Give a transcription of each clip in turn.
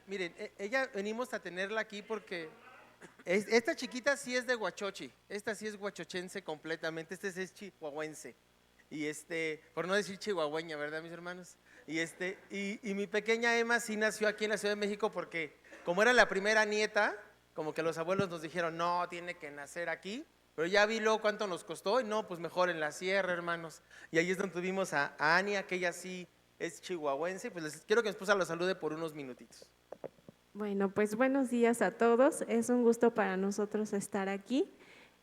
miren, ella venimos a tenerla aquí porque esta chiquita sí es de Huachochi, esta sí es huachochense completamente, este sí es chihuahuense. Y por no decir chihuahueña, ¿verdad, mis hermanos? Y mi pequeña Emma sí nació aquí en la Ciudad de México porque como era la primera nieta, como que los abuelos nos dijeron, no, tiene que nacer aquí, pero ya vi luego cuánto nos costó y no, pues mejor en la sierra, hermanos. Y ahí es donde tuvimos a Ania, que ella sí es chihuahuense, pues quiero que mi esposa lo salude por unos minutitos. Bueno, pues buenos días a todos. Es un gusto para nosotros estar aquí.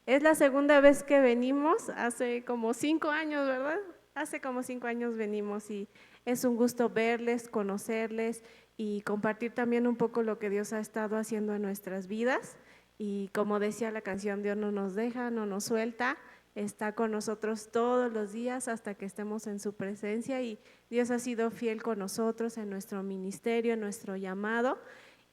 Es la segunda vez que venimos, hace como 5 años, ¿verdad? Hace como 5 años venimos y es un gusto verles, conocerles y compartir también un poco lo que Dios ha estado haciendo en nuestras vidas. Y como decía la canción, Dios no nos deja, no nos suelta, está con nosotros todos los días hasta que estemos en su presencia y Dios ha sido fiel con nosotros en nuestro ministerio, en nuestro llamado.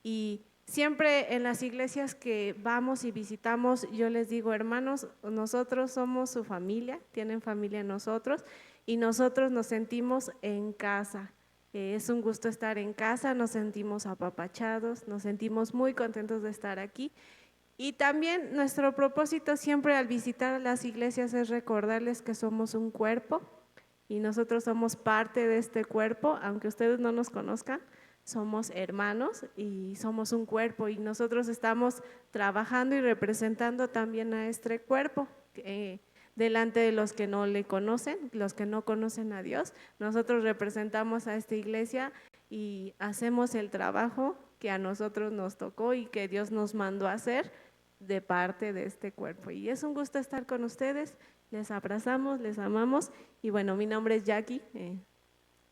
Y siempre en las iglesias que vamos y visitamos, yo les digo, hermanos, nosotros somos su familia, tienen familia en nosotros y nosotros nos sentimos en casa. Es un gusto estar en casa, nos sentimos apapachados, nos sentimos muy contentos de estar aquí. Y también nuestro propósito siempre al visitar las iglesias es recordarles que somos un cuerpo y nosotros somos parte de este cuerpo, aunque ustedes no nos conozcan, somos hermanos y somos un cuerpo y nosotros estamos trabajando y representando también a este cuerpo delante de los que no le conocen, los que no conocen a Dios. Nosotros representamos a esta iglesia y hacemos el trabajo que a nosotros nos tocó y que Dios nos mandó a hacer de parte de este cuerpo. Y es un gusto estar con ustedes, les abrazamos, les amamos y bueno, mi nombre es Jackie,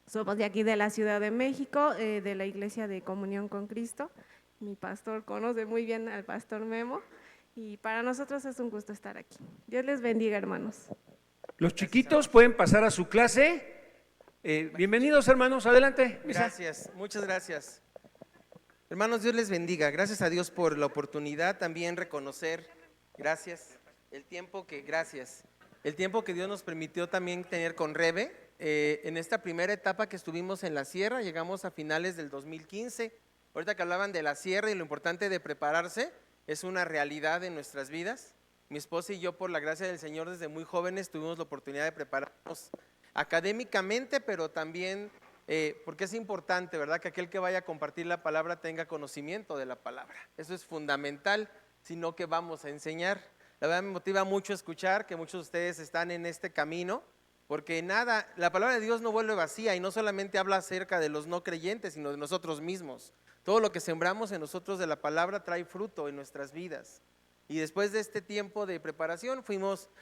somos de aquí de la Ciudad de México, de la Iglesia de Comunión con Cristo. Mi pastor conoce muy bien al pastor Memo y para nosotros es un gusto estar aquí. Dios les bendiga, hermanos. Los chiquitos pueden pasar a su clase. Bienvenidos, hermanos, adelante. Gracias, muchas gracias. Hermanos, Dios les bendiga. Gracias a Dios por la oportunidad también reconocer, gracias, el tiempo que Dios nos permitió también tener con Rebe. En esta primera etapa que estuvimos en la sierra, llegamos a finales del 2015. Ahorita que hablaban de la sierra y lo importante de prepararse, es una realidad en nuestras vidas. Mi esposa y yo, por la gracia del Señor, desde muy jóvenes tuvimos la oportunidad de prepararnos académicamente, pero también porque es importante, ¿verdad?, que aquel que vaya a compartir la palabra tenga conocimiento de la palabra. Eso es fundamental, sino que vamos a enseñar. La verdad me motiva mucho escuchar que muchos de ustedes están en este camino, porque nada, la palabra de Dios no vuelve vacía y no solamente habla acerca de los no creyentes, sino de nosotros mismos. Todo lo que sembramos en nosotros de la palabra trae fruto en nuestras vidas. Y después de este tiempo de preparación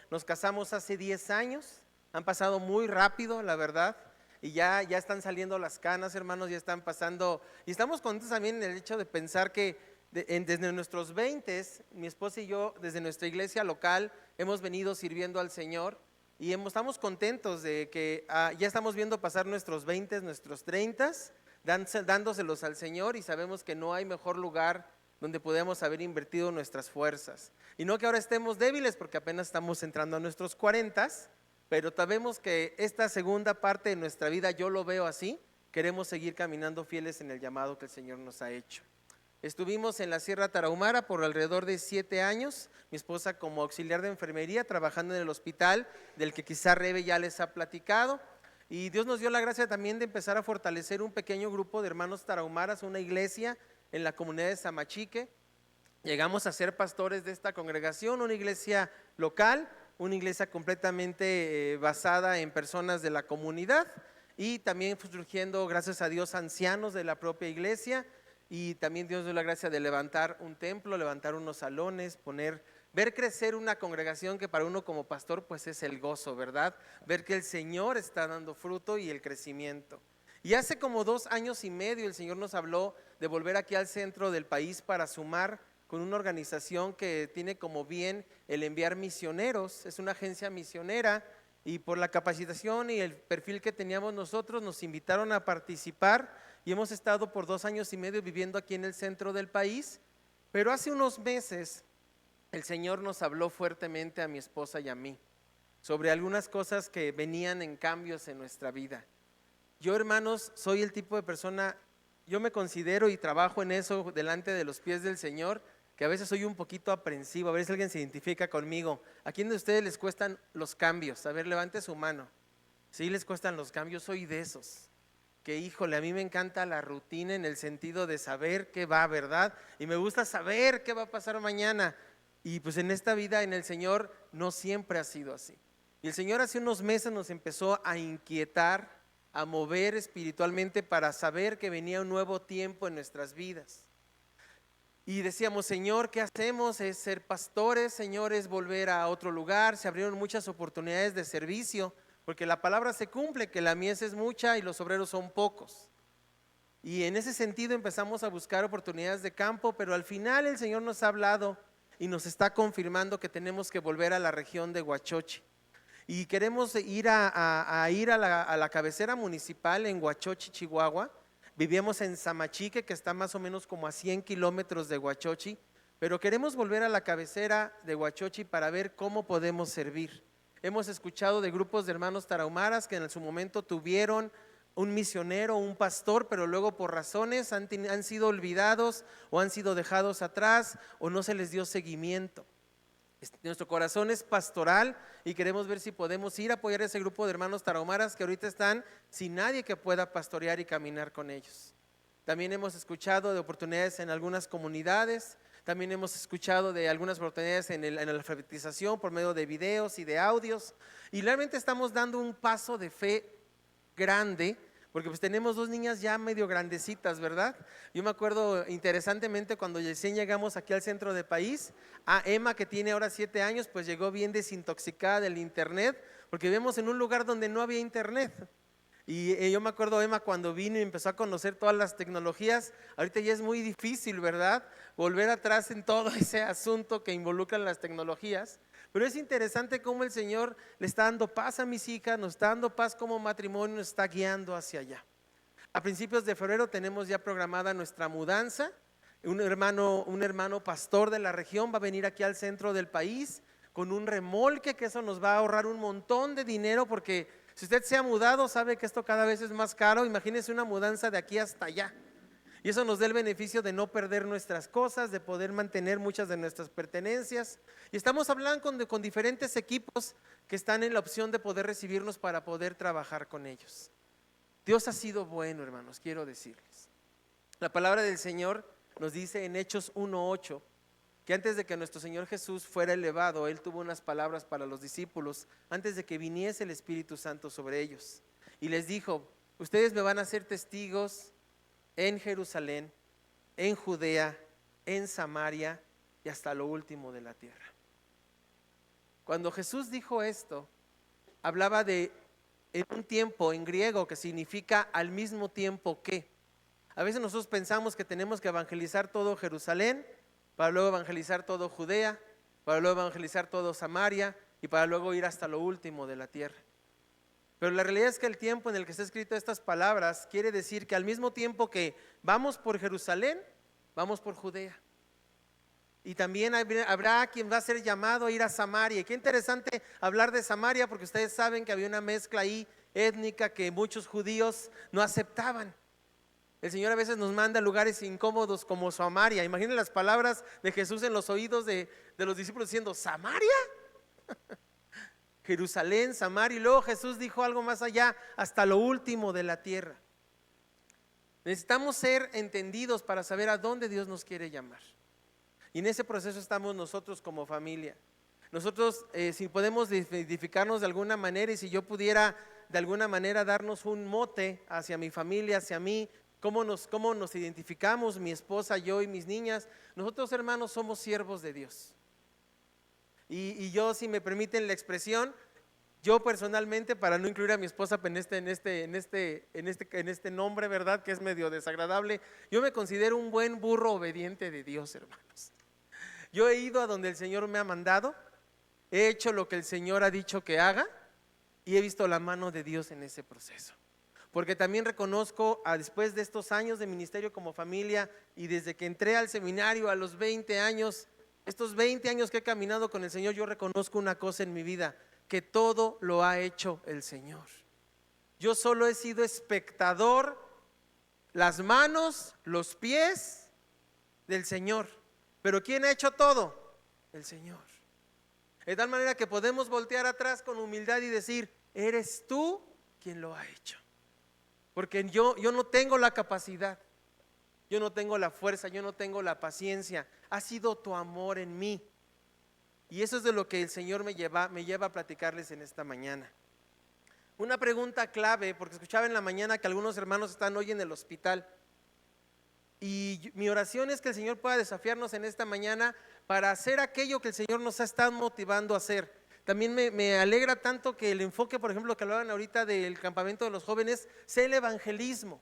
nos casamos hace 10 años, han pasado muy rápido, la verdad. Y ya están saliendo las canas, hermanos, ya están pasando. Y estamos contentos también en el hecho de pensar que desde nuestros 20, mi esposa y yo, desde nuestra iglesia local, hemos venido sirviendo al Señor. Y estamos contentos de que ya estamos viendo pasar nuestros 20, nuestros 30, dándoselos al Señor. Y sabemos que no hay mejor lugar donde podemos haber invertido nuestras fuerzas. Y no que ahora estemos débiles, porque apenas estamos entrando a nuestros 40. Pero sabemos que esta segunda parte de nuestra vida, yo lo veo así, queremos seguir caminando fieles en el llamado que el Señor nos ha hecho. Estuvimos en la Sierra Tarahumara por alrededor de 7 años, mi esposa como auxiliar de enfermería, trabajando en el hospital, del que quizá Rebe ya les ha platicado. Y Dios nos dio la gracia también de empezar a fortalecer un pequeño grupo de hermanos tarahumaras, una iglesia en la comunidad de Samachique. Llegamos a ser pastores de esta congregación, una iglesia local, una iglesia completamente basada en personas de la comunidad y también fue surgiendo, gracias a Dios, ancianos de la propia iglesia y también Dios dio la gracia de levantar un templo, levantar unos salones, ver crecer una congregación que para uno como pastor pues es el gozo, ¿verdad? Ver que el Señor está dando fruto y el crecimiento. Y hace como 2 años y medio el Señor nos habló de volver aquí al centro del país para sumar con una organización que tiene como bien el enviar misioneros, es una agencia misionera y por la capacitación y el perfil que teníamos nosotros nos invitaron a participar y hemos estado por 2 años y medio viviendo aquí en el centro del país, pero hace unos meses el Señor nos habló fuertemente a mi esposa y a mí sobre algunas cosas que venían en cambios en nuestra vida. Yo, hermanos, soy el tipo de persona yo me considero y trabajo en eso delante de los pies del Señor, que a veces soy un poquito aprensivo, a ver si alguien se identifica conmigo. ¿A quién de ustedes les cuestan los cambios? A ver, levante su mano. Sí, les cuestan los cambios, soy de esos. Que híjole, a mí me encanta la rutina en el sentido de saber qué va, ¿verdad? Y me gusta saber qué va a pasar mañana. Y pues en esta vida, en el Señor, no siempre ha sido así. Y el Señor hace unos meses nos empezó a inquietar, a mover espiritualmente para saber que venía un nuevo tiempo en nuestras vidas. Y decíamos, Señor, ¿qué hacemos? Es ser pastores, Señor, es volver a otro lugar. Se abrieron muchas oportunidades de servicio, porque la palabra se cumple, que la mies es mucha y los obreros son pocos. Y en ese sentido empezamos a buscar oportunidades de campo, pero al final el Señor nos ha hablado y nos está confirmando que tenemos que volver a la región de Huachochi. Y queremos ir a la cabecera municipal en Huachochi, Chihuahua. Vivíamos en Samachique, que está más o menos como a 100 kilómetros de Huachochi, pero queremos volver a la cabecera de Huachochi para ver cómo podemos servir. Hemos escuchado de grupos de hermanos tarahumaras que en su momento tuvieron un misionero, un pastor, pero luego por razones han sido olvidados o han sido dejados atrás o no se les dio seguimiento. Nuestro corazón es pastoral y queremos ver si podemos ir a apoyar a ese grupo de hermanos tarahumaras que ahorita están sin nadie que pueda pastorear y caminar con ellos. También hemos escuchado de oportunidades en algunas comunidades, también hemos escuchado de algunas oportunidades en la alfabetización por medio de videos y de audios, y realmente estamos dando un paso de fe grande, porque pues tenemos dos niñas ya medio grandecitas, ¿verdad? Yo me acuerdo interesantemente cuando recién llegamos aquí al centro del país, a Emma, que tiene ahora 7 años, pues llegó bien desintoxicada del internet, porque vivimos en un lugar donde no había internet. Y yo me acuerdo, Emma, cuando vino y empezó a conocer todas las tecnologías, ahorita ya es muy difícil, ¿verdad? Volver atrás en todo ese asunto que involucran las tecnologías. Pero es interesante cómo el Señor le está dando paz a mis hijas, nos está dando paz como matrimonio, nos está guiando hacia allá. A principios de febrero tenemos ya programada nuestra mudanza. Un hermano pastor de la región va a venir aquí al centro del país con un remolque, que eso nos va a ahorrar un montón de dinero, porque si usted se ha mudado sabe que esto cada vez es más caro. Imagínese una mudanza de aquí hasta allá. Y eso nos da el beneficio de no perder nuestras cosas, de poder mantener muchas de nuestras pertenencias. Y estamos hablando con diferentes equipos que están en la opción de poder recibirnos para poder trabajar con ellos. Dios ha sido bueno, hermanos, quiero decirles. La palabra del Señor nos dice en Hechos 1:8 que antes de que nuestro Señor Jesús fuera elevado, Él tuvo unas palabras para los discípulos antes de que viniese el Espíritu Santo sobre ellos. Y les dijo, ustedes me van a ser testigos en Jerusalén, en Judea, en Samaria y hasta lo último de la tierra. Cuando Jesús dijo esto, hablaba de en un tiempo en griego que significa al mismo tiempo que. A veces nosotros pensamos que tenemos que evangelizar todo Jerusalén, para luego evangelizar todo Judea, para luego evangelizar todo Samaria y para luego ir hasta lo último de la tierra. Pero la realidad es que el tiempo en el que está escrito estas palabras quiere decir que al mismo tiempo que vamos por Jerusalén, vamos por Judea. Y también habrá quien va a ser llamado a ir a Samaria. Y qué interesante hablar de Samaria, porque ustedes saben que había una mezcla ahí étnica que muchos judíos no aceptaban. El Señor a veces nos manda a lugares incómodos como Samaria. Imaginen las palabras de Jesús en los oídos de los discípulos diciendo, ¿Samaria? Jerusalén, Samaria, y luego Jesús dijo algo más allá, hasta lo último de la tierra. Necesitamos ser entendidos para saber a dónde Dios nos quiere llamar. Y en ese proceso estamos nosotros como familia. Nosotros, si podemos identificarnos de alguna manera, y si yo pudiera de alguna manera darnos un mote hacia mi familia, hacia mí, cómo nos identificamos, mi esposa, yo y mis niñas. Nosotros, hermanos, somos siervos de Dios. Y yo, si me permiten la expresión, yo personalmente, para no incluir a mi esposa en este nombre, ¿verdad? Que es medio desagradable, yo me considero un buen burro obediente de Dios, hermanos. Yo he ido a donde el Señor me ha mandado, he hecho lo que el Señor ha dicho que haga y he visto la mano de Dios en ese proceso. Porque también reconozco, después de estos años de ministerio como familia y desde que entré al seminario a los 20 años, estos 20 años que he caminado con el Señor, yo reconozco una cosa en mi vida, que todo lo ha hecho el Señor. Yo solo he sido espectador las manos, los pies del Señor. Pero ¿quién ha hecho todo? El Señor. De tal manera que podemos voltear atrás con humildad y decir, eres tú quien lo ha hecho. Porque yo no tengo la capacidad, yo no tengo la fuerza, yo no tengo la paciencia. Ha sido tu amor en mí. Y eso es de lo que el Señor me lleva a platicarles en esta mañana. Una pregunta clave, porque escuchaba en la mañana que algunos hermanos están hoy en el hospital. Y mi oración es que el Señor pueda desafiarnos en esta mañana para hacer aquello que el Señor nos ha estado motivando a hacer. También me alegra tanto que el enfoque, por ejemplo, que hablaban ahorita del campamento de los jóvenes, sea el evangelismo.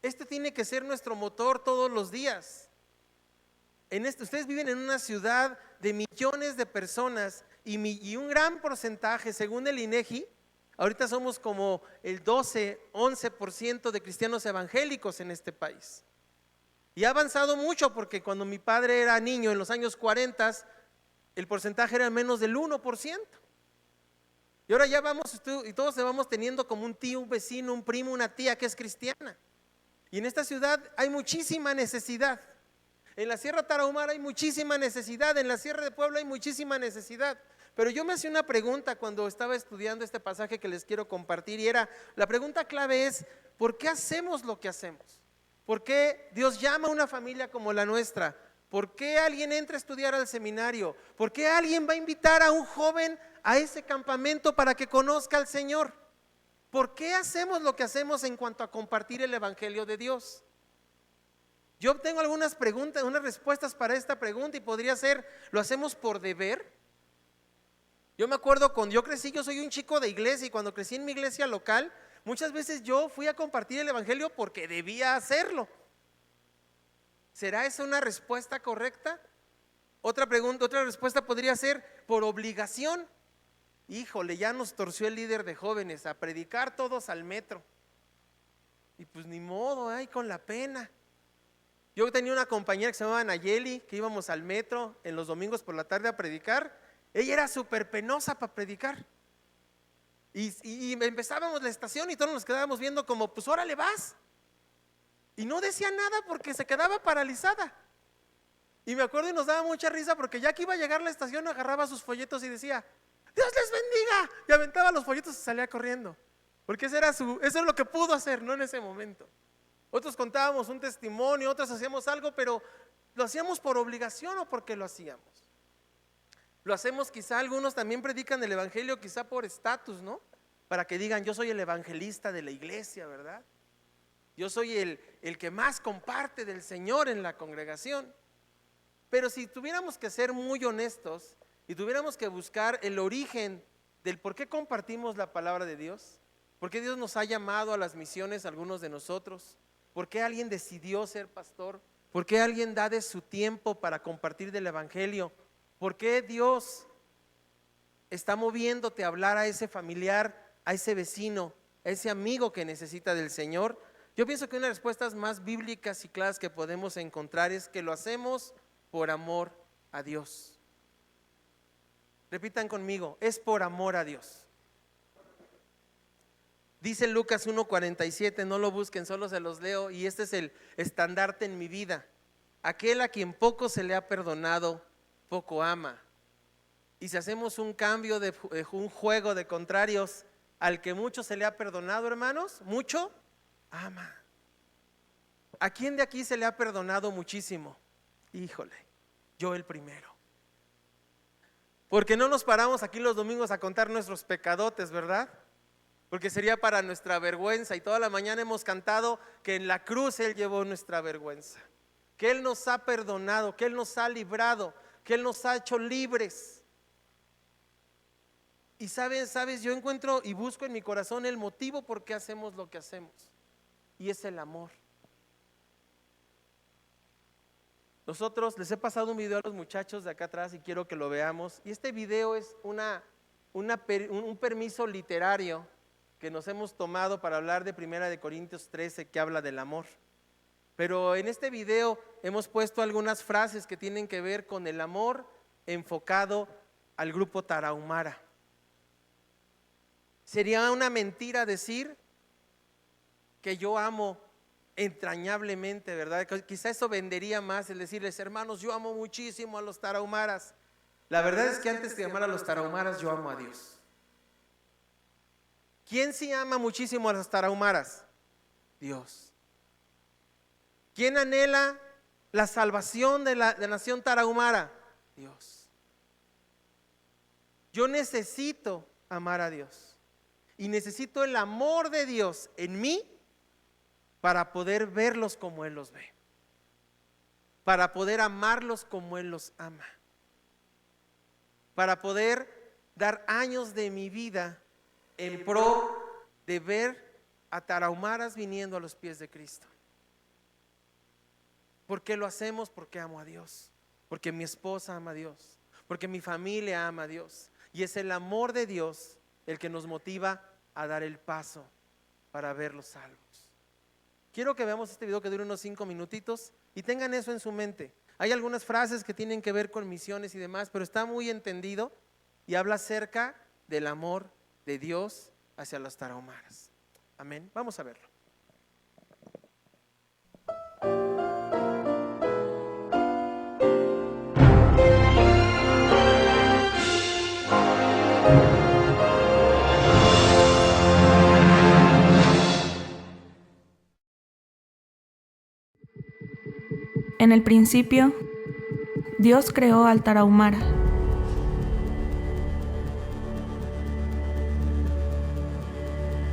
Este tiene que ser nuestro motor todos los días. Ustedes viven en una ciudad de millones de personas y un gran porcentaje, según el INEGI, ahorita somos como el 11% de cristianos evangélicos en este país. Y ha avanzado mucho porque cuando mi padre era niño en los años 40, el porcentaje era menos del 1%. Y ahora ya vamos, y todos vamos teniendo como un tío, un vecino, un primo, una tía que es cristiana. Y en esta ciudad hay muchísima necesidad. En la Sierra Tarahumara hay muchísima necesidad, en la Sierra de Puebla hay muchísima necesidad. Pero yo me hacía una pregunta cuando estaba estudiando este pasaje que les quiero compartir y la pregunta clave es, ¿por qué hacemos lo que hacemos? ¿Por qué Dios llama a una familia como la nuestra? ¿Por qué alguien entra a estudiar al seminario? ¿Por qué alguien va a invitar a un joven a ese campamento para que conozca al Señor? ¿Por qué hacemos lo que hacemos en cuanto a compartir el evangelio de Dios? Yo tengo algunas preguntas, unas respuestas para esta pregunta y podría ser, ¿lo hacemos por deber? Yo me acuerdo cuando yo crecí, yo soy un chico de iglesia y cuando crecí en mi iglesia local, muchas veces yo fui a compartir el evangelio porque debía hacerlo. ¿Será esa una respuesta correcta? Otra respuesta podría ser por obligación. Híjole, ya nos torció el líder de jóvenes a predicar todos al metro. Y pues ni modo, ay, con la pena. Yo tenía una compañera que se llamaba Nayeli, que íbamos al metro en los domingos por la tarde a predicar. Ella era súper penosa para predicar. Y empezábamos la estación y todos nos quedábamos viendo como, pues órale vas. Y no decía nada porque se quedaba paralizada. Y me acuerdo y nos daba mucha risa porque ya que iba a llegar la estación agarraba sus folletos y decía, Dios les bendiga. Y aventaba los folletos y salía corriendo. Porque eso es lo que pudo hacer, no en ese momento. Otros contábamos un testimonio, otros hacíamos algo, pero ¿lo hacíamos por obligación o porque lo hacíamos? Lo hacemos quizá, algunos también predican el evangelio quizá por estatus, ¿no? Para que digan, yo soy el evangelista de la iglesia, ¿verdad? Yo soy el que más comparte del Señor en la congregación. Pero si tuviéramos que ser muy honestos y tuviéramos que buscar el origen del por qué compartimos la palabra de Dios, por qué Dios nos ha llamado a las misiones, algunos de nosotros, por qué alguien decidió ser pastor, por qué alguien da de su tiempo para compartir del evangelio, por qué Dios está moviéndote a hablar a ese familiar, a ese vecino, a ese amigo que necesita del Señor. Yo pienso que una de las respuestas más bíblicas y claras que podemos encontrar es que lo hacemos por amor a Dios. Repitan conmigo, es por amor a Dios. Dice Lucas 1:47, no lo busquen, solo se los leo, y este es el estandarte en mi vida. Aquel a quien poco se le ha perdonado, poco ama. Y si hacemos un cambio de un juego de contrarios, al que mucho se le ha perdonado, hermanos, mucho ama. ¿A quién de aquí se le ha perdonado muchísimo? Híjole, yo el primero. Porque no nos paramos aquí los domingos a contar nuestros pecadotes, ¿verdad? Porque sería para nuestra vergüenza, y toda la mañana hemos cantado que en la cruz Él llevó nuestra vergüenza, que Él nos ha perdonado, que Él nos ha librado, que Él nos ha hecho libres. Y sabes, yo encuentro y busco en mi corazón el motivo por qué hacemos lo que hacemos, y es el amor. Nosotros, les he pasado un video a los muchachos de acá atrás y quiero que lo veamos, y este video es un permiso literario que nos hemos tomado para hablar de 1 Corintios 13, que habla del amor. Pero en este video hemos puesto algunas frases que tienen que ver con el amor enfocado al grupo Tarahumara. Sería una mentira decir que yo amo entrañablemente, ¿verdad? Quizá eso vendería más el decirles, hermanos, yo amo muchísimo a los tarahumaras. La verdad es que antes de amar a los tarahumaras, yo amo a Dios. ¿Quién sí ama muchísimo a los tarahumaras? Dios. ¿Quién anhela la salvación de la nación tarahumara? Dios. Yo necesito amar a Dios y necesito el amor de Dios en mí para poder verlos como Él los ve, para poder amarlos como Él los ama, para poder dar años de mi vida en pro de ver a tarahumaras viniendo a los pies de Cristo. ¿Por qué lo hacemos? Porque amo a Dios, porque mi esposa ama a Dios, porque mi familia ama a Dios, y es el amor de Dios el que nos motiva a dar el paso para verlos salvos. Quiero que veamos este video que dure unos 5 minutitos y tengan eso en su mente. Hay algunas frases que tienen que ver con misiones y demás, pero está muy entendido y habla acerca del amor de Dios hacia los tarahumaras. Amén. Vamos a verlo. En el principio, Dios creó al tarahumara.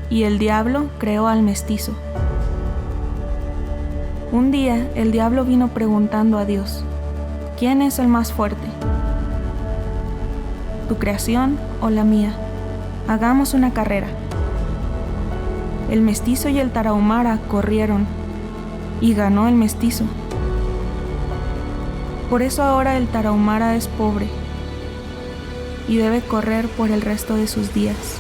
Y el diablo creó al mestizo. Un día, el diablo vino preguntando a Dios, ¿quién es el más fuerte? ¿Tu creación o la mía? Hagamos una carrera. El mestizo y el tarahumara corrieron, y ganó el mestizo. Por eso ahora el tarahumara es pobre y debe correr por el resto de sus días.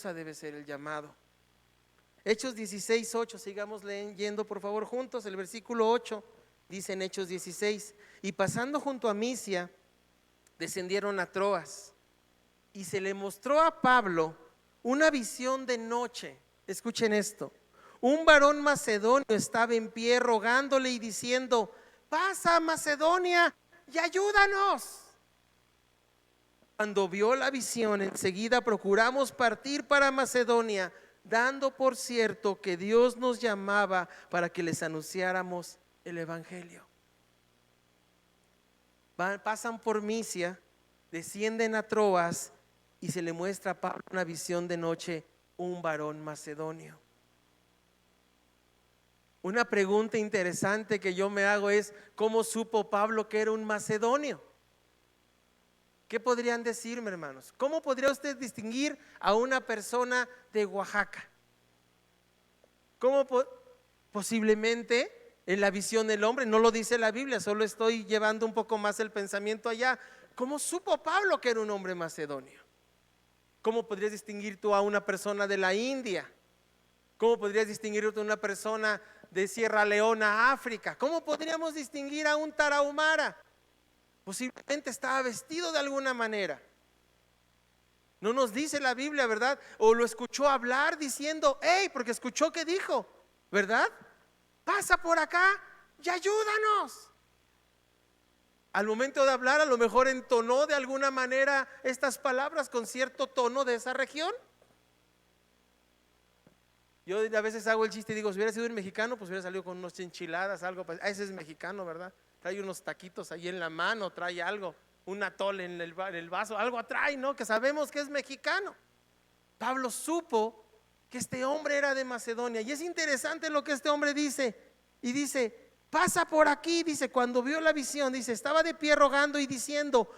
debe ser el llamado. Hechos 16:8, sigamos leyendo por favor juntos. El versículo 8 dice en Hechos 16: y pasando junto a Misia, descendieron a Troas, y se le mostró a Pablo una visión de noche. Escuchen esto: un varón macedonio estaba en pie rogándole y diciendo: pasa a Macedonia y ayúdanos. Cuando vio la visión, enseguida procuramos partir para Macedonia, dando por cierto que Dios nos llamaba para que les anunciáramos el evangelio. Pasan por Misia, descienden a Troas, y se le muestra a Pablo una visión de noche, un varón macedonio. Una pregunta interesante que yo me hago es: ¿cómo supo Pablo que era un macedonio? ¿Qué podrían decirme, hermanos? ¿Cómo podría usted distinguir a una persona de Oaxaca? ¿Cómo posiblemente en la visión del hombre? No lo dice la Biblia, solo estoy llevando un poco más el pensamiento allá. ¿Cómo supo Pablo que era un hombre macedonio? ¿Cómo podrías distinguir tú a una persona de la India? ¿Cómo podrías distinguir a una persona de Sierra Leona, África? ¿Cómo podríamos distinguir a un tarahumara? Posiblemente estaba vestido de alguna manera. No nos dice la Biblia, ¿verdad? O lo escuchó hablar diciendo: hey, porque escuchó que dijo, ¿verdad? Pasa por acá y ayúdanos. Al momento de hablar, a lo mejor entonó de alguna manera estas palabras con cierto tono de esa región. Yo a veces hago el chiste y digo: si hubiera sido un mexicano, pues hubiera salido con unos enchiladas, algo. Ese es mexicano, ¿verdad? Trae unos taquitos ahí en la mano, trae algo, un atole en el vaso, algo trae, ¿no? Que sabemos que es mexicano. Pablo supo que este hombre era de Macedonia, y es interesante lo que este hombre dice. Y dice: pasa por aquí. Dice, cuando vio la visión, dice, estaba de pie rogando y diciendo,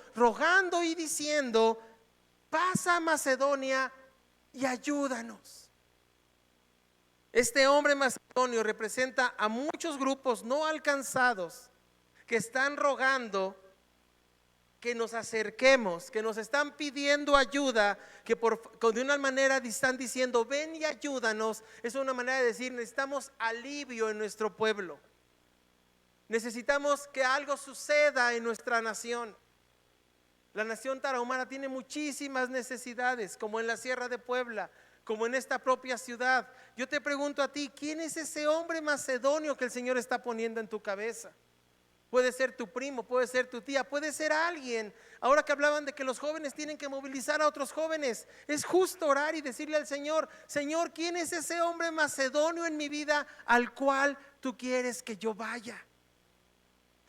pasa a Macedonia y ayúdanos. Este hombre macedonio representa a muchos grupos no alcanzados que están rogando que nos acerquemos, que nos están pidiendo ayuda, que de una manera están diciendo: ven y ayúdanos. Es una manera de decir: necesitamos alivio en nuestro pueblo, necesitamos que algo suceda en nuestra nación. La nación tarahumara tiene muchísimas necesidades, como en la Sierra de Puebla, como en esta propia ciudad. Yo te pregunto a ti: ¿quién es ese hombre macedonio que el Señor está poniendo en tu cabeza? Puede ser tu primo, puede ser tu tía, puede ser alguien. Ahora que hablaban de que los jóvenes tienen que movilizar a otros jóvenes, es justo orar y decirle al Señor: Señor, ¿quién es ese hombre macedonio en mi vida al cual tú quieres que yo vaya?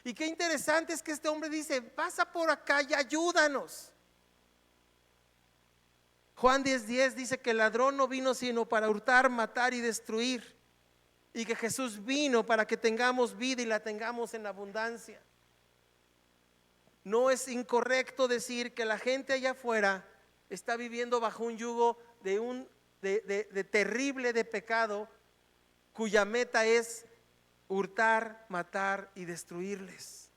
Y qué interesante es que este hombre dice: pasa por acá y ayúdanos. Juan 10:10 dice que el ladrón no vino sino para hurtar, matar y destruir, y que Jesús vino para que tengamos vida y la tengamos en abundancia. No es incorrecto decir que la gente allá afuera está viviendo bajo un yugo de terrible de pecado, cuya meta es hurtar, matar y destruirles.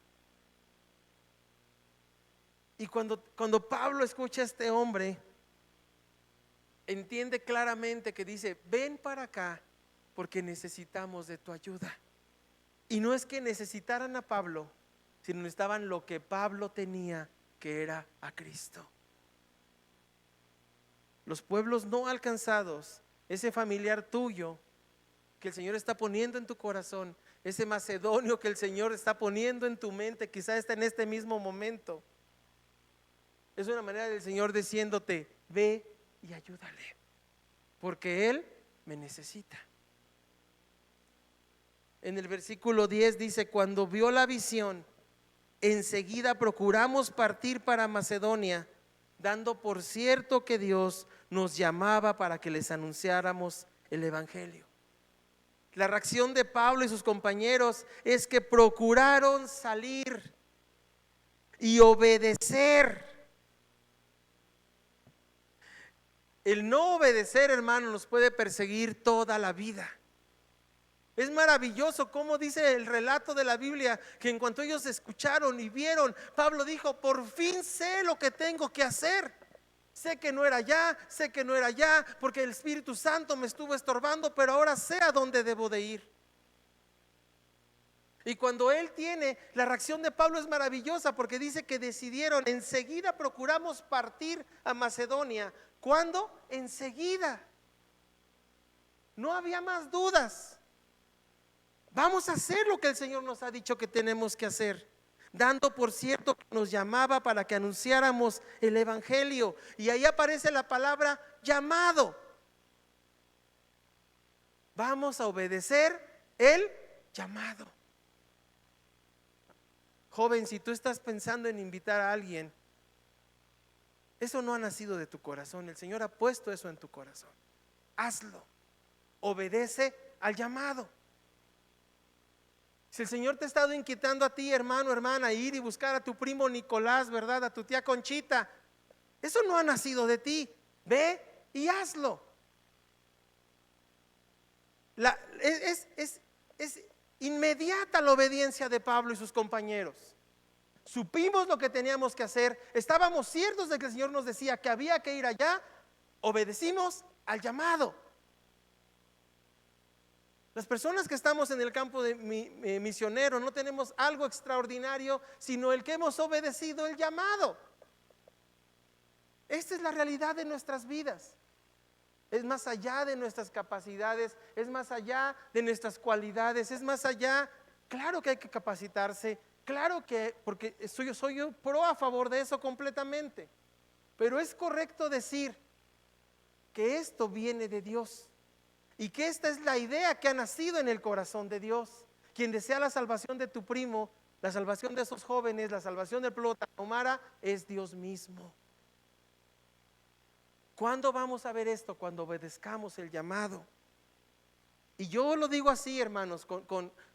Y cuando Pablo escucha a este hombre, entiende claramente que dice: ven para acá porque necesitamos de tu ayuda. Y no es que necesitaran a Pablo, sino necesitaban lo que Pablo tenía, que era a Cristo. Los pueblos no alcanzados, ese familiar tuyo que el Señor está poniendo en tu corazón, ese macedonio que el Señor está poniendo en tu mente, quizás está en este mismo momento, es una manera del Señor diciéndote: ve y ayúdale, porque Él me necesita. En el versículo 10 dice: cuando vio la visión, enseguida procuramos partir para Macedonia, dando por cierto que Dios nos llamaba para que les anunciáramos el evangelio. La reacción de Pablo y sus compañeros es que procuraron salir y obedecer. El no obedecer, hermano, nos puede perseguir toda la vida. Es maravilloso cómo dice el relato de la Biblia, que en cuanto ellos escucharon y vieron, Pablo dijo: por fin sé lo que tengo que hacer. Sé que no era allá, sé que no era allá, porque el Espíritu Santo me estuvo estorbando, pero ahora sé a dónde debo de ir. Y cuando él tiene, la reacción de Pablo es maravillosa, porque dice que decidieron, enseguida procuramos partir a Macedonia. ¿Cuándo? Enseguida. No había más dudas. Vamos a hacer lo que el Señor nos ha dicho que tenemos que hacer, dando por cierto que nos llamaba para que anunciáramos el Evangelio. Y ahí aparece la palabra llamado. Vamos a obedecer el llamado. Joven, si tú estás pensando en invitar a alguien, eso no ha nacido de tu corazón. El Señor ha puesto eso en tu corazón. Hazlo. Obedece al llamado. Si el Señor te ha estado inquietando a ti, hermano, hermana, a ir y buscar a tu primo Nicolás, ¿verdad? A tu tía Conchita, eso no ha nacido de ti. Ve y hazlo. Es inmediata la obediencia de Pablo y sus compañeros. Supimos lo que teníamos que hacer, estábamos ciertos de que el Señor nos decía que había que ir allá, obedecimos al llamado. Las personas que estamos en el campo de misionero no tenemos algo extraordinario, sino el que hemos obedecido el llamado. Esta es la realidad de nuestras vidas. Es más allá de nuestras capacidades, es más allá de nuestras cualidades, es más allá. Claro que hay que capacitarse, claro que, porque soy yo pro a favor de eso completamente. Pero es correcto decir que esto viene de Dios y que esta es la idea que ha nacido en el corazón de Dios. Quien desea la salvación de tu primo, la salvación de esos jóvenes, la salvación del pueblo tarahumara, es Dios mismo. ¿Cuándo vamos a ver esto? Cuando obedezcamos el llamado. Y yo lo digo así, hermanos,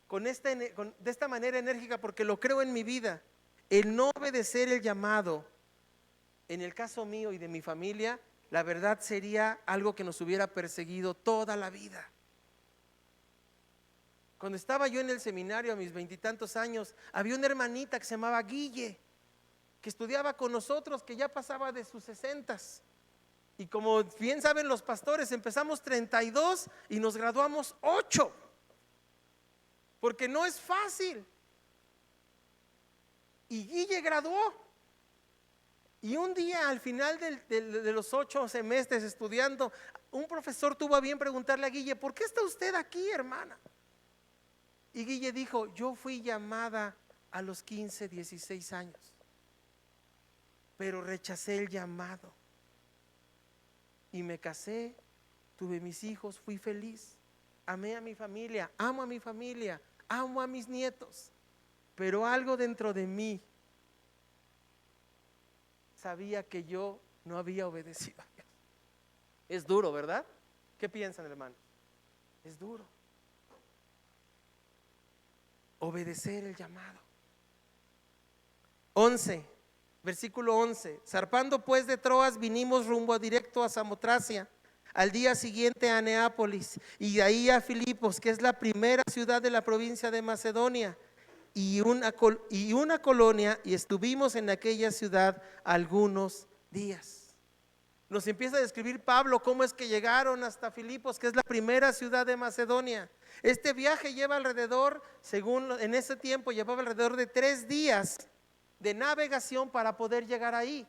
de esta manera enérgica, porque lo creo en mi vida. El no obedecer el llamado, en el caso mío y de mi familia, la verdad sería algo que nos hubiera perseguido toda la vida. Cuando estaba yo en el seminario a mis 20 y tantos años, había una hermanita que se llamaba Guille, que estudiaba con nosotros, que ya pasaba de sus 60s. Y como bien saben los pastores, empezamos 32 y nos graduamos 8. Porque no es fácil. Y Guille graduó. Y un día al final de los 8 semestres estudiando, un profesor tuvo a bien preguntarle a Guille: ¿por qué está usted aquí, hermana? Y Guille dijo: yo fui llamada a los 15, 16 años, pero rechacé el llamado. Y me casé, tuve mis hijos, fui feliz, amé a mi familia, amo a mi familia, amo a mis nietos. Pero algo dentro de mí sabía que yo no había obedecido a Dios. Es duro, ¿verdad? ¿Qué piensan, hermanos? Es duro. Obedecer el llamado. 11, versículo 11. Zarpando pues de Troas, vinimos rumbo directo a Samotracia. Al día siguiente a Neápolis, y de ahí a Filipos, que es la primera ciudad de la provincia de Macedonia, y una colonia, y estuvimos en aquella ciudad algunos días. Nos empieza a describir Pablo cómo es que llegaron hasta Filipos, que es la primera ciudad de Macedonia. Este viaje lleva alrededor, según en ese tiempo, llevaba alrededor de 3 días de navegación para poder llegar ahí.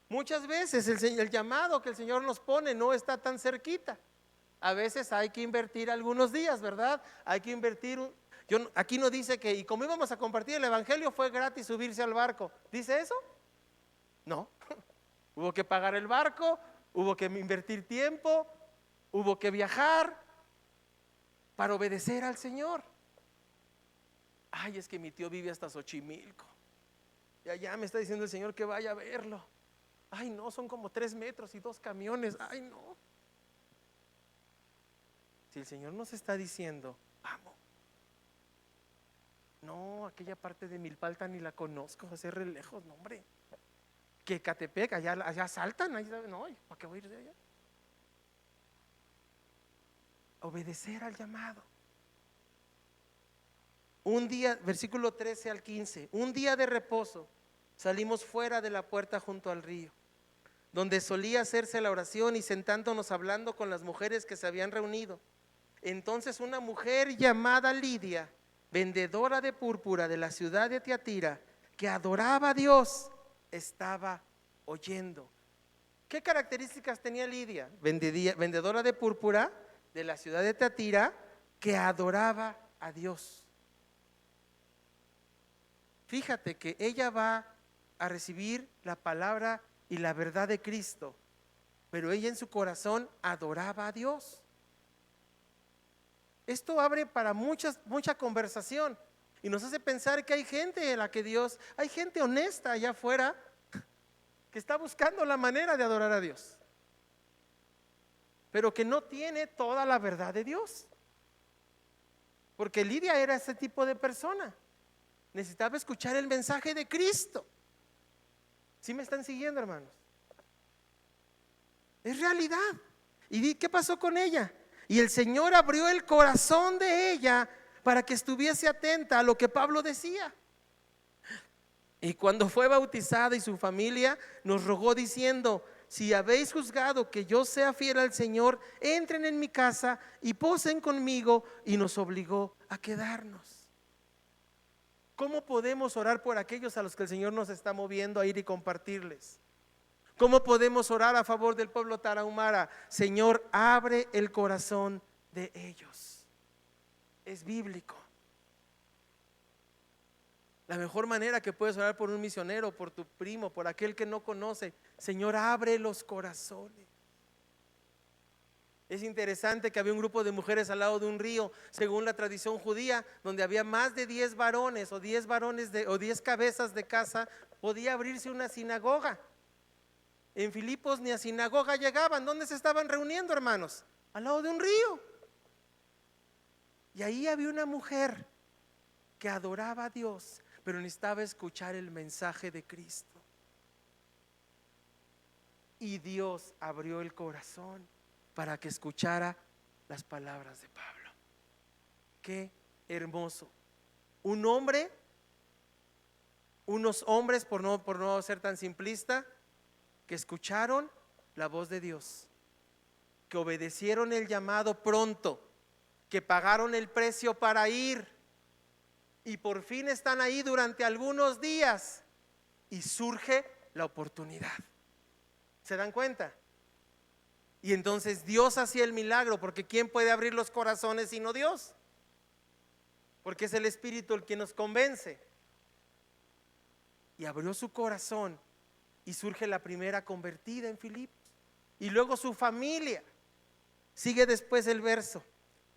Muchas veces el llamado que el Señor nos pone no está tan cerquita. A veces hay que invertir algunos días, ¿verdad? Hay que invertir. Aquí no dice que, y como íbamos a compartir el evangelio, fue gratis subirse al barco. ¿Dice eso? No. Hubo que pagar el barco, hubo que invertir tiempo, hubo que viajar para obedecer al Señor. Ay, es que mi tío vive hasta Xochimilco. Y allá me está diciendo el Señor que vaya a verlo. Ay, no, son como 3 metros y 2 camiones. Ay, no. Si el Señor nos está diciendo, vamos. No, aquella parte de Milpalta ni la conozco, es re lejos, no, hombre. Que Catepec, allá saltan, ahí, no, ¿para qué voy a ir de allá? Obedecer al llamado. Un día, versículo 13 al 15, un día de reposo, salimos fuera de la puerta junto al río. donde solía hacerse la oración y sentándonos hablando con las mujeres que se habían reunido. Entonces una mujer llamada Lidia, vendedora de púrpura de la ciudad de Tiatira, que adoraba a Dios, estaba oyendo. ¿Qué características tenía Lidia? Vendedora de púrpura de la ciudad de Tiatira, que adoraba a Dios. Fíjate que ella va a recibir la palabra y la verdad de Cristo, pero ella en su corazón adoraba a Dios. Esto abre para mucha conversación y nos hace pensar que hay gente en la que Dios, hay gente honesta allá afuera que está buscando la manera de adorar a Dios, pero que no tiene toda la verdad de Dios. Porque Lidia era ese tipo de persona, necesitaba escuchar el mensaje de Cristo. ¿Sí me están siguiendo, hermanos? Es realidad. ¿Y qué pasó con ella? Y el Señor abrió el corazón de ella para que estuviese atenta a lo que Pablo decía. Y cuando fue bautizada y su familia nos rogó diciendo: si habéis juzgado que yo sea fiel al Señor, entren en mi casa y posen conmigo, y nos obligó a quedarnos. ¿Cómo podemos orar por aquellos a los que el Señor nos está moviendo a ir y compartirles? ¿Cómo podemos orar a favor del pueblo tarahumara? Señor, abre el corazón de ellos. Es bíblico. La mejor manera que puedes orar por un misionero, por tu primo, por aquel que no conoce: Señor, abre los corazones. Es interesante que había un grupo de mujeres al lado de un río, según la tradición judía, donde había más de 10 varones o 10 cabezas de casa, podía abrirse una sinagoga. En Filipos ni a sinagoga llegaban. ¿Dónde se estaban reuniendo, hermanos? Al lado de un río. Y ahí había una mujer que adoraba a Dios, pero necesitaba escuchar el mensaje de Cristo. Y Dios abrió el corazón para que escuchara las palabras de Pablo. Qué hermoso. Unos hombres, por no ser tan simplista, que escucharon la voz de Dios, que obedecieron el llamado pronto, que pagaron el precio para ir, y por fin están ahí durante algunos días y surge la oportunidad. ¿Se dan cuenta? Y entonces Dios hacía el milagro, porque ¿quién puede abrir los corazones sino Dios? Porque es el Espíritu el que nos convence. Y abrió su corazón y surge la primera convertida en Filipos. Y luego su familia. Sigue después el verso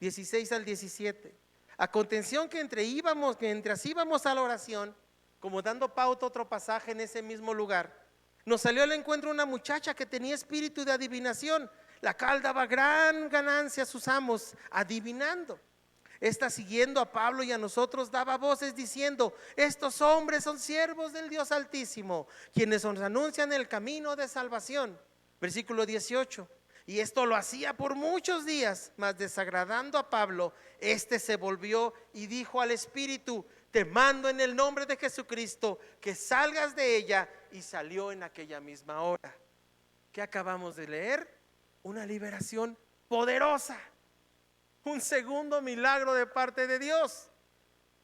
16 al 17. Aconteció que mientras íbamos a la oración, como dando pauta a otro pasaje en ese mismo lugar, nos salió al encuentro una muchacha que tenía espíritu de adivinación, la cual daba gran ganancia a sus amos adivinando. Esta, siguiendo a Pablo y a nosotros, daba voces diciendo: estos hombres son siervos del Dios Altísimo, quienes nos anuncian el camino de salvación. Versículo 18. Y esto lo hacía por muchos días, mas desagradando a Pablo, este se volvió y dijo al espíritu: te mando en el nombre de Jesucristo que salgas de ella. Y salió en aquella misma hora. ¿Qué acabamos de leer? Una liberación poderosa. Un segundo milagro de parte de Dios.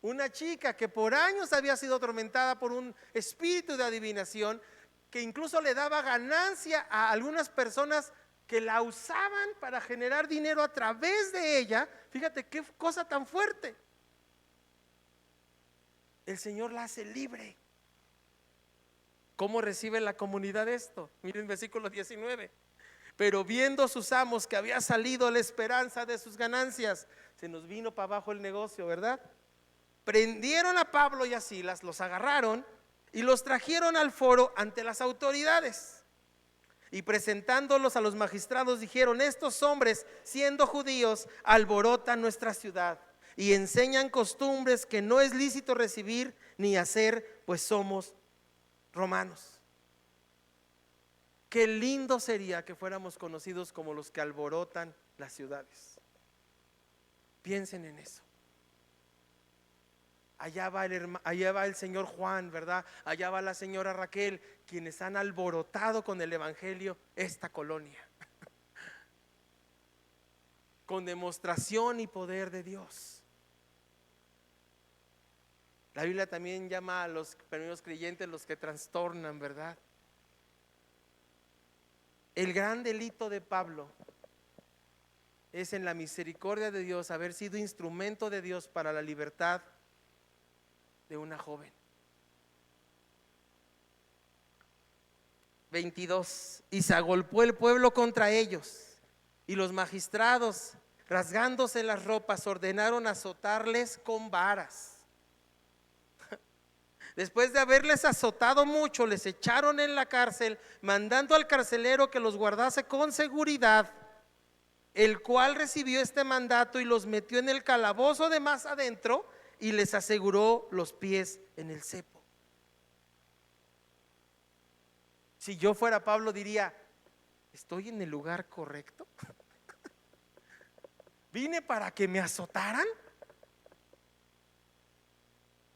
Una chica que por años había sido atormentada por un espíritu de adivinación, que incluso le daba ganancia a algunas personas que la usaban para generar dinero a través de ella. Fíjate qué cosa tan fuerte. El Señor la hace libre. ¿Cómo recibe la comunidad esto? Miren versículo 19. Pero viendo sus amos que había salido la esperanza de sus ganancias, se nos vino para abajo el negocio, ¿verdad? Prendieron a Pablo y a Silas, los agarraron y los trajeron al foro ante las autoridades. Y presentándolos a los magistrados dijeron: estos hombres, siendo judíos, alborotan nuestra ciudad y enseñan costumbres que no es lícito recibir ni hacer, pues somos romanos. Qué lindo sería que fuéramos conocidos como los que alborotan las ciudades. Piensen en eso. allá va el señor Juan, ¿verdad? Allá va la señora Raquel, quienes han alborotado con el evangelio esta colonia, con demostración y poder de Dios. La Biblia también llama a los primeros creyentes los que trastornan, ¿verdad? El gran delito de Pablo es, en la misericordia de Dios, haber sido instrumento de Dios para la libertad de una joven. 22. Y se agolpó el pueblo contra ellos, y los magistrados, rasgándose las ropas, ordenaron azotarles con varas. Después de haberles azotado mucho, les echaron en la cárcel, mandando al carcelero que los guardase con seguridad, el cual recibió este mandato y los metió en el calabozo de más adentro y les aseguró los pies en el cepo. Si yo fuera Pablo, diría: ¿estoy en el lugar correcto? ¿Vine para que me azotaran?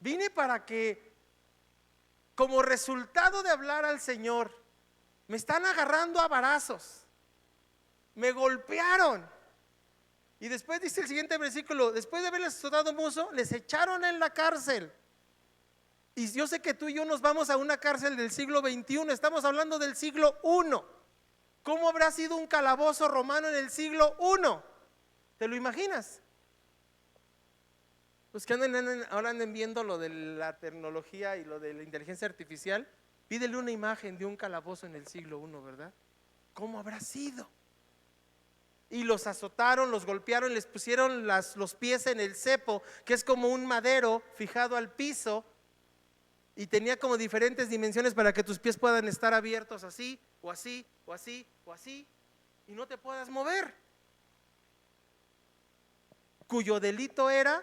¿Vine para que, como resultado de hablar al Señor, me están agarrando a varazos, me golpearon? Y después dice el siguiente versículo: después de haberles azotado mucho, les echaron en la cárcel. Y yo sé que tú y yo nos vamos a una cárcel del siglo XXI, estamos hablando del siglo I. ¿Cómo habrá sido un calabozo romano en el siglo I? ¿Te lo imaginas? Los que ahora anden viendo lo de la tecnología y lo de la inteligencia artificial, pídele una imagen de un calabozo en el siglo I, ¿verdad? ¿Cómo habrá sido? Y los azotaron, los golpearon, les pusieron los pies en el cepo, que es como un madero fijado al piso, y tenía como diferentes dimensiones para que tus pies puedan estar abiertos así, o así, o así, o así, y no te puedas mover. Cuyo delito era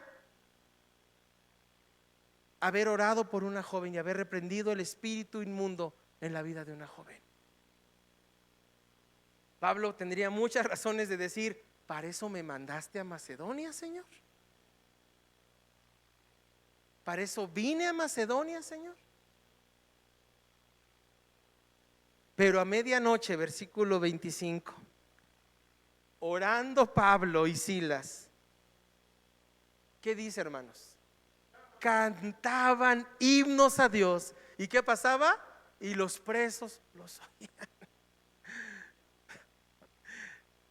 haber orado por una joven y haber reprendido el espíritu inmundo en la vida de una joven. Pablo tendría muchas razones de decir: ¿para eso me mandaste a Macedonia, Señor? ¿Para eso vine a Macedonia, Señor? Pero a medianoche, versículo 25, orando Pablo y Silas, ¿qué dice, hermanos? Cantaban himnos a Dios. ¿Y qué pasaba? Y los presos los oían.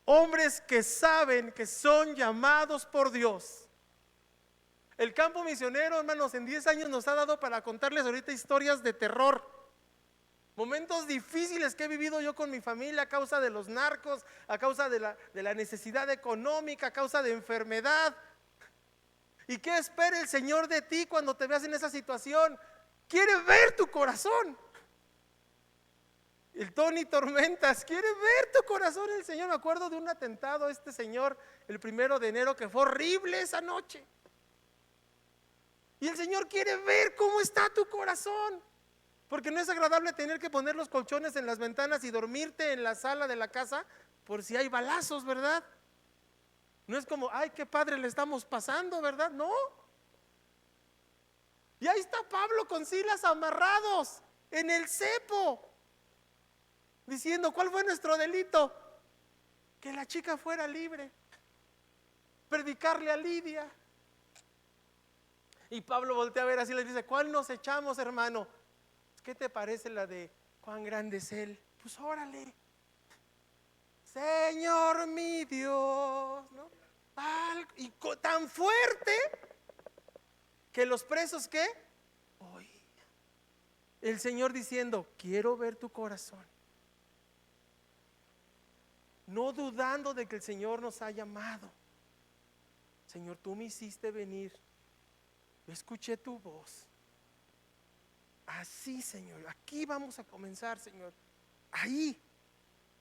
Hombres que saben que son llamados por Dios. El campo misionero, hermanos, en 10 años nos ha dado para contarles ahorita historias de terror, momentos difíciles que he vivido yo con mi familia a causa de los narcos, a causa de la necesidad económica, a causa de enfermedad. ¿Y qué espera el Señor de ti cuando te veas en esa situación? Quiere ver tu corazón. El Tony Tormentas quiere ver tu corazón. El Señor, me acuerdo de un atentado a este señor el 1 de enero, que fue horrible esa noche. Y el Señor quiere ver cómo está tu corazón, porque no es agradable tener que poner los colchones en las ventanas y dormirte en la sala de la casa por si hay balazos, ¿verdad? No es como: ay, qué padre le estamos pasando, ¿verdad? No. Y ahí está Pablo con Silas amarrados en el cepo, diciendo: ¿cuál fue nuestro delito? Que la chica fuera libre, predicarle a Lidia. Y Pablo voltea a ver así y le dice: ¿cuál nos echamos, hermano? ¿Qué te parece la de cuán grande es Él? Pues órale. Señor mi Dios, ¿no? Y tan fuerte que los presos, ¿qué? Oye, el Señor diciendo: quiero ver tu corazón. No dudando de que el Señor nos ha llamado. Señor, tú me hiciste venir, yo escuché tu voz. Así, Señor, aquí vamos a comenzar, Señor. Ahí.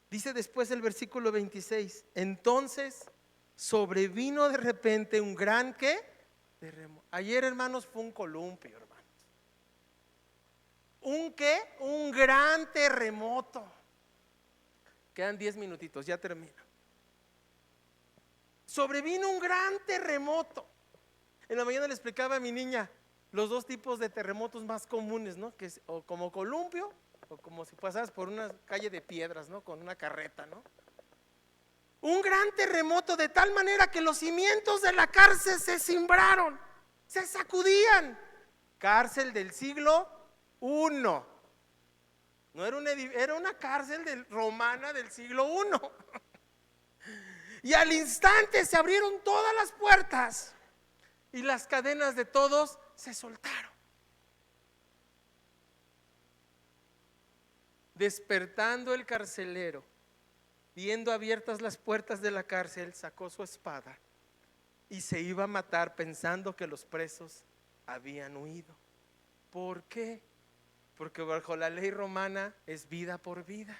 Dice después el versículo 26: entonces sobrevino de repente un gran ¿qué? Terremoto. Ayer, hermanos, fue un columpio, hermanos. ¿Un qué? Un gran terremoto. Quedan 10 minutitos, ya termino. Sobrevino un gran terremoto. En la mañana le explicaba a mi niña: los dos tipos de terremotos más comunes, ¿no? Que es o como columpio o como si pasaras por una calle de piedras, ¿no? Con una carreta, ¿no? Un gran terremoto de tal manera que los cimientos de la cárcel se cimbraron, se sacudían. Cárcel del siglo I. No era era una cárcel romana del siglo I. Y al instante se abrieron todas las puertas y las cadenas de todos se soltaron. Despertando el carcelero, viendo abiertas las puertas de la cárcel, sacó su espada y se iba a matar pensando que los presos habían huido. ¿Por qué? Porque bajo la ley romana es vida por vida.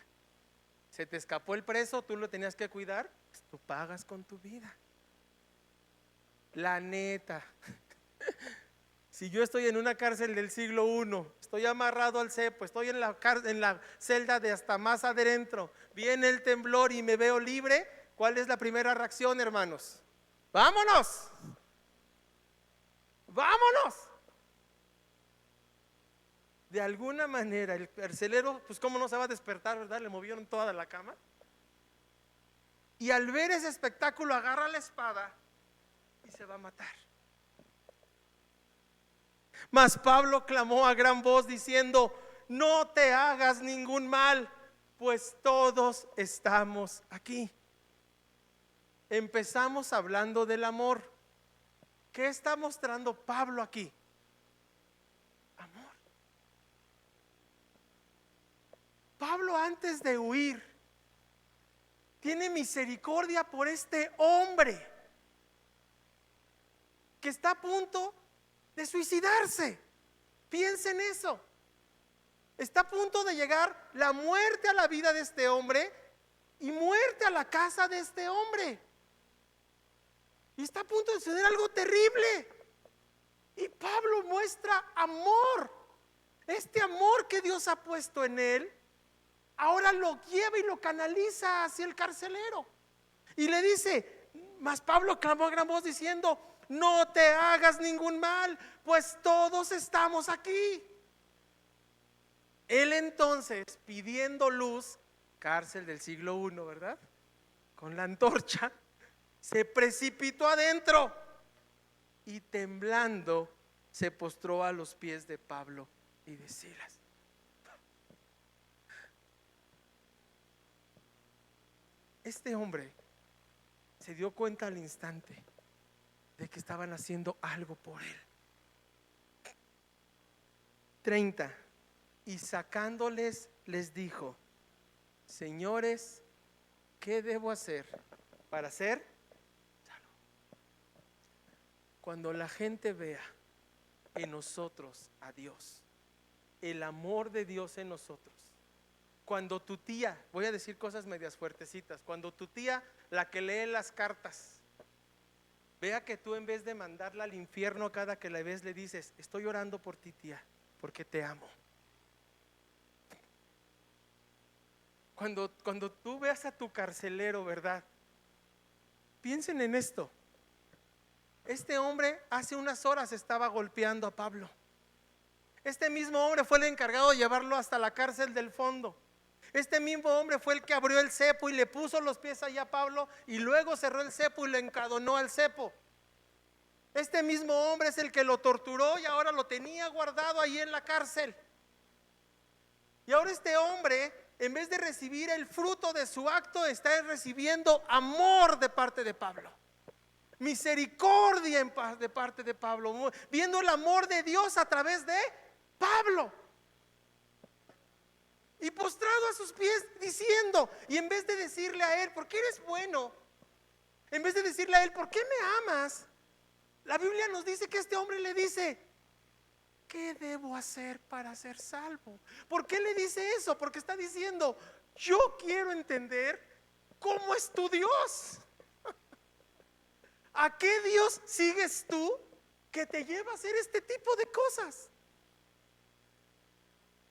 Se te escapó el preso, tú lo tenías que cuidar, pues tú pagas con tu vida. La neta. Si yo estoy en una cárcel del siglo I, estoy amarrado al cepo, estoy en la celda de hasta más adentro, viene el temblor y me veo libre, ¿cuál es la primera reacción, hermanos? ¡Vámonos! ¡Vámonos! De alguna manera el carcelero, pues cómo no se va a despertar, ¿verdad? Le movieron toda la cama. Y al ver ese espectáculo agarra la espada y se va a matar. Mas Pablo clamó a gran voz diciendo: no te hagas ningún mal, pues todos estamos aquí. Empezamos hablando del amor. ¿Qué está mostrando Pablo aquí? Amor. Pablo, antes de huir, tiene misericordia por este hombre que está a punto de suicidarse. Piensa en eso. Está a punto de llegar la muerte a la vida de este hombre y muerte a la casa de este hombre. Y está a punto de suceder algo terrible. Y Pablo muestra amor. Este amor que Dios ha puesto en él, ahora lo lleva y lo canaliza hacia el carcelero. Y le dice, mas Pablo clamó a gran voz diciendo: no te hagas ningún mal, pues todos estamos aquí. Él entonces, pidiendo luz, cárcel del siglo I, ¿verdad? Con la antorcha, se precipitó adentro y temblando se postró a los pies de Pablo y de Silas. Este hombre se dio cuenta al instante de que estaban haciendo algo por él. 30. Y sacándoles les dijo: señores, ¿qué debo hacer para ser salvo? Cuando la gente vea en nosotros a Dios, el amor de Dios en nosotros, cuando tu tía, voy a decir cosas medias fuertecitas, cuando tu tía, la que lee las cartas, vea que tú en vez de mandarla al infierno cada que la ves le dices: estoy orando por ti, tía, porque te amo. Cuando tú veas a tu carcelero, ¿verdad? Piensen en esto. Este hombre hace unas horas estaba golpeando a Pablo. Este mismo hombre fue el encargado de llevarlo hasta la cárcel del fondo. Este mismo hombre fue el que abrió el cepo y le puso los pies allá a Pablo y luego cerró el cepo y lo encadonó al cepo. Este mismo hombre es el que lo torturó y ahora lo tenía guardado ahí en la cárcel. Y ahora este hombre, en vez de recibir el fruto de su acto, está recibiendo amor de parte de Pablo, misericordia de parte de Pablo, viendo el amor de Dios a través de Pablo. Y postrado a sus pies diciendo, y en vez de decirle a él: ¿por qué eres bueno? En vez de decirle a él: ¿por qué me amas? La Biblia nos dice que este hombre le dice: ¿qué debo hacer para ser salvo? ¿Por qué le dice eso? Porque está diciendo: yo quiero entender cómo es tu Dios. ¿A qué Dios sigues tú que te lleva a hacer este tipo de cosas?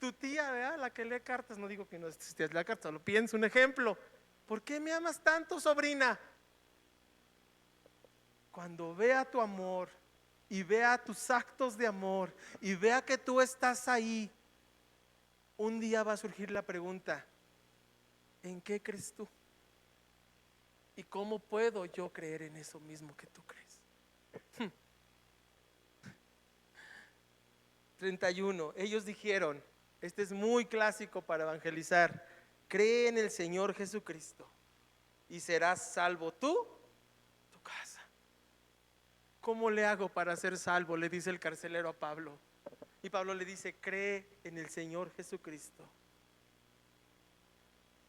Tu tía, ¿verdad? La que lee cartas, no digo que no estés la carta, solo pienso un ejemplo. ¿Por qué me amas tanto, sobrina? Cuando vea tu amor y vea tus actos de amor y vea que tú estás ahí, un día va a surgir la pregunta: ¿en qué crees tú? ¿Y cómo puedo yo creer en eso mismo que tú crees? 31. Ellos dijeron, este es muy clásico para evangelizar: cree en el Señor Jesucristo y serás salvo tú, tu casa. ¿Cómo le hago para ser salvo?, le dice el carcelero a Pablo. Y Pablo le dice: cree en el Señor Jesucristo.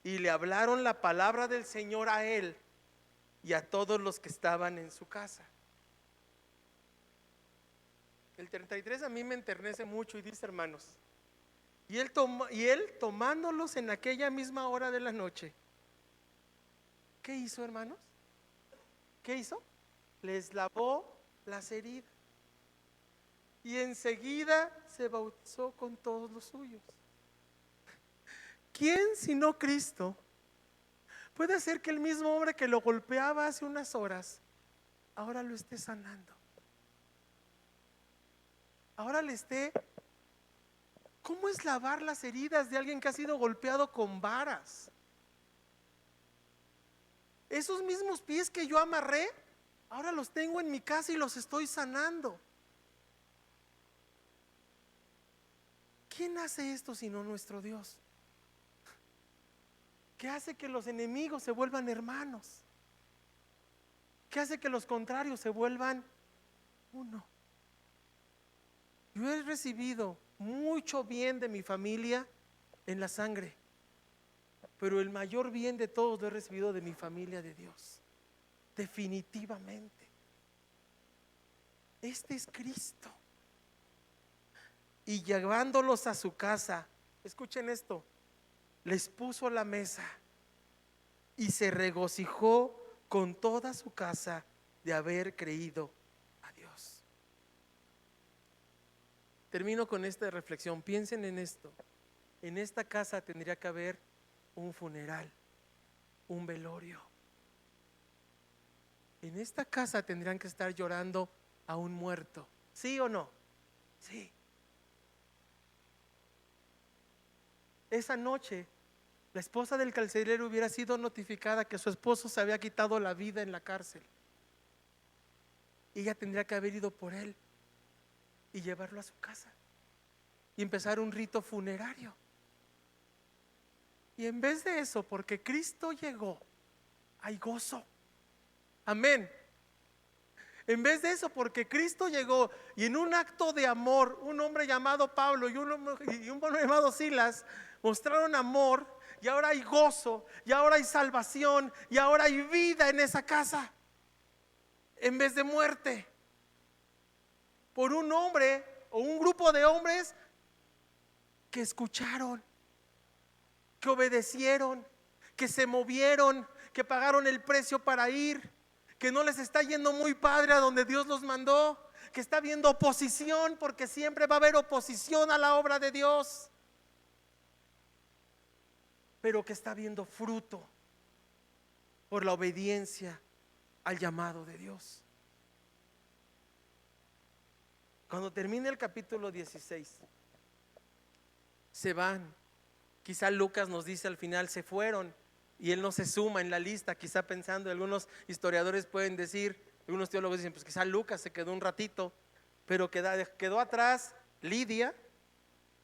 Y le hablaron la palabra del Señor a él y a todos los que estaban en su casa. El 33 a mí me enternece mucho y dice, hermanos, y él tomándolos en aquella misma hora de la noche, ¿qué hizo, hermanos? ¿Qué hizo? Les lavó las heridas y enseguida se bautizó con todos los suyos. ¿Quién sino Cristo puede hacer que el mismo hombre que lo golpeaba hace unas horas ahora lo esté sanando? Ahora le esté... ¿Cómo es lavar las heridas de alguien que ha sido golpeado con varas? Esos mismos pies que yo amarré, ahora los tengo en mi casa y los estoy sanando. ¿Quién hace esto sino nuestro Dios? ¿Qué hace que los enemigos se vuelvan hermanos? ¿Qué hace que los contrarios se vuelvan uno? Yo he recibido mucho bien de mi familia en la sangre, pero el mayor bien de todos lo he recibido de mi familia de Dios, definitivamente. Este es Cristo. Y llevándolos a su casa, escuchen esto, les puso la mesa y se regocijó con toda su casa de haber creído a Dios. Termino con esta reflexión. Piensen en esto: en esta casa tendría que haber un funeral, un velorio. En esta casa tendrían que estar llorando a un muerto, ¿sí o no? Sí. Esa noche la esposa del carcelero hubiera sido notificada que su esposo se había quitado la vida en la cárcel. Y ella tendría que haber ido por él y llevarlo a su casa y empezar un rito funerario. Y en vez de eso, porque Cristo llegó, hay gozo. Amén. En vez de eso, porque Cristo llegó y en un acto de amor, un hombre llamado Pablo y un hombre llamado Silas mostraron amor, y ahora hay gozo, y ahora hay salvación, y ahora hay vida en esa casa, en vez de muerte, por un hombre o un grupo de hombres que escucharon, que obedecieron, que se movieron, que pagaron el precio para ir, que no les está yendo muy padre a donde Dios los mandó, que está habiendo oposición, porque siempre va a haber oposición a la obra de Dios, pero que está habiendo fruto por la obediencia al llamado de Dios. Cuando termine el capítulo 16, se van. Quizá Lucas nos dice al final, se fueron, y él no se suma en la lista, quizá pensando, algunos historiadores pueden decir, algunos teólogos dicen, pues quizá Lucas se quedó un ratito, pero quedó atrás Lidia,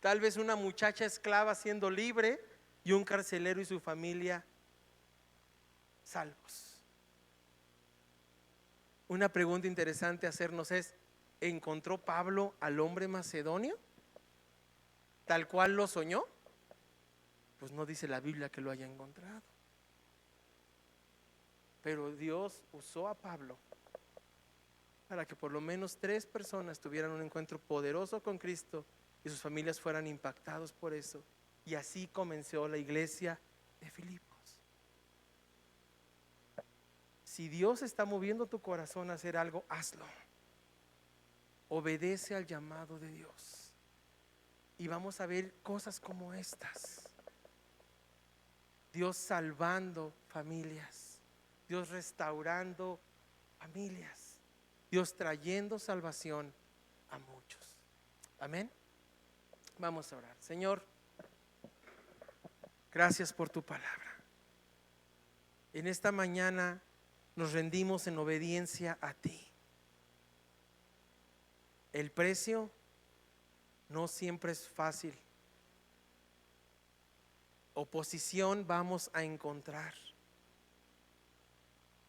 tal vez una muchacha esclava siendo libre, y un carcelero y su familia salvos. Una pregunta interesante a hacernos es: ¿encontró Pablo al hombre macedonio tal cual lo soñó? Pues no dice la Biblia que lo haya encontrado, pero Dios usó a Pablo para que por lo menos 3 personas tuvieran un encuentro poderoso con Cristo y sus familias fueran impactados por eso. Y así comenzó la iglesia de Filipos. Si Dios está moviendo tu corazón a hacer algo, hazlo. Obedece al llamado de Dios y vamos a ver cosas como estas. Dios salvando familias, Dios restaurando familias. Dios trayendo salvación a muchos. Amén. Vamos a orar. Señor, gracias por tu palabra. En esta mañana nos rendimos en obediencia a ti. El precio no siempre es fácil. Oposición vamos a encontrar.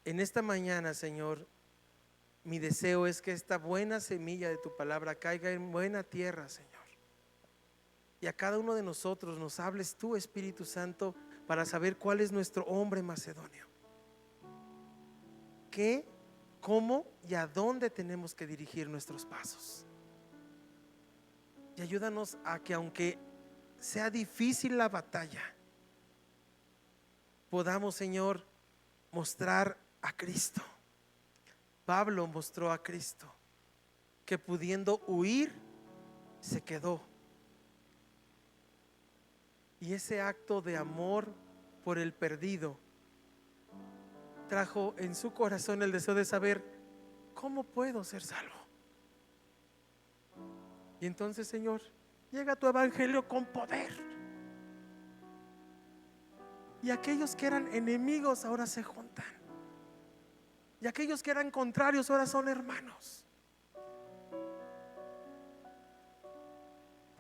En esta mañana, Señor, mi deseo es que esta buena semilla de tu palabra caiga en buena tierra, Señor. Y a cada uno de nosotros nos hables tú, Espíritu Santo, para saber cuál es nuestro hombre macedonio. ¿Qué, cómo y a dónde tenemos que dirigir nuestros pasos? Y ayúdanos a que, aunque sea difícil la batalla, podamos, Señor, mostrar a Cristo. Pablo mostró a Cristo, que pudiendo huir, se quedó. Y ese acto de amor por el perdido trajo en su corazón el deseo de saber: ¿cómo puedo ser salvo? Y entonces, Señor, llega tu evangelio con poder. Y aquellos que eran enemigos ahora se juntan. Y aquellos que eran contrarios ahora son hermanos.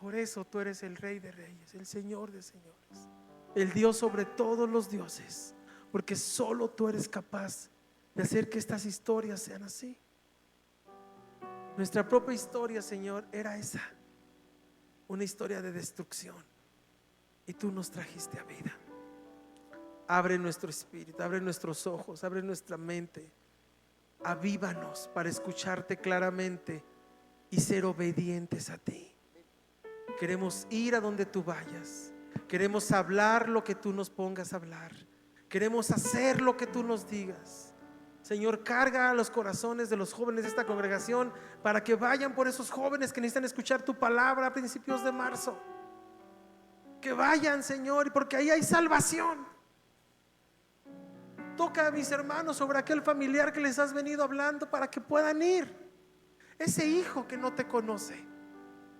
Por eso tú eres el Rey de Reyes, el Señor de Señores, el Dios sobre todos los dioses, porque solo tú eres capaz de hacer que estas historias sean así. Nuestra propia historia, Señor, era esa, una historia de destrucción, y tú nos trajiste a vida. Abre nuestro espíritu, abre nuestros ojos, abre nuestra mente, avívanos para escucharte claramente y ser obedientes a ti. Queremos ir a donde tú vayas, queremos hablar lo que tú nos pongas a hablar, queremos hacer lo que tú nos digas. Señor, carga a los corazones de los jóvenes de esta congregación para que vayan por esos jóvenes que necesitan escuchar tu palabra a principios de marzo. Que vayan, Señor, y porque ahí hay salvación. Toca a mis hermanos sobre aquel familiar que les has venido hablando para que puedan ir. Ese hijo que no te conoce,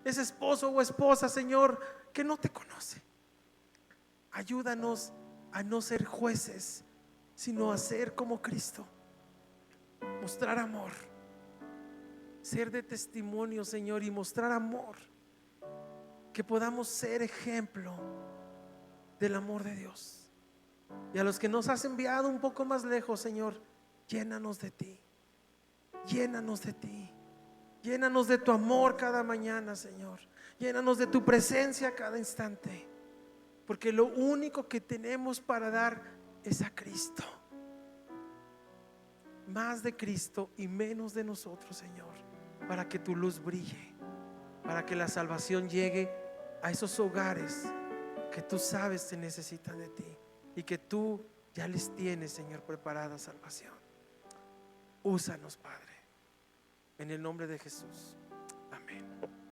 ese esposo o esposa, Señor, que no te conoce. Ayúdanos a no ser jueces, sino a ser como Cristo. Mostrar amor, ser de testimonio, Señor, y mostrar amor. Que podamos ser ejemplo del amor de Dios. Y a los que nos has enviado un poco más lejos, Señor, llénanos de ti. Llénanos de ti. Llénanos de tu amor cada mañana, Señor. Llénanos de tu presencia cada instante. Porque lo único que tenemos para dar es a Cristo. Más de Cristo y menos de nosotros, Señor. Para que tu luz brille. Para que la salvación llegue a esos hogares que tú sabes se necesitan de ti. Y que tú ya les tienes, Señor, preparada salvación. Úsanos, Padre. En el nombre de Jesús. Amén.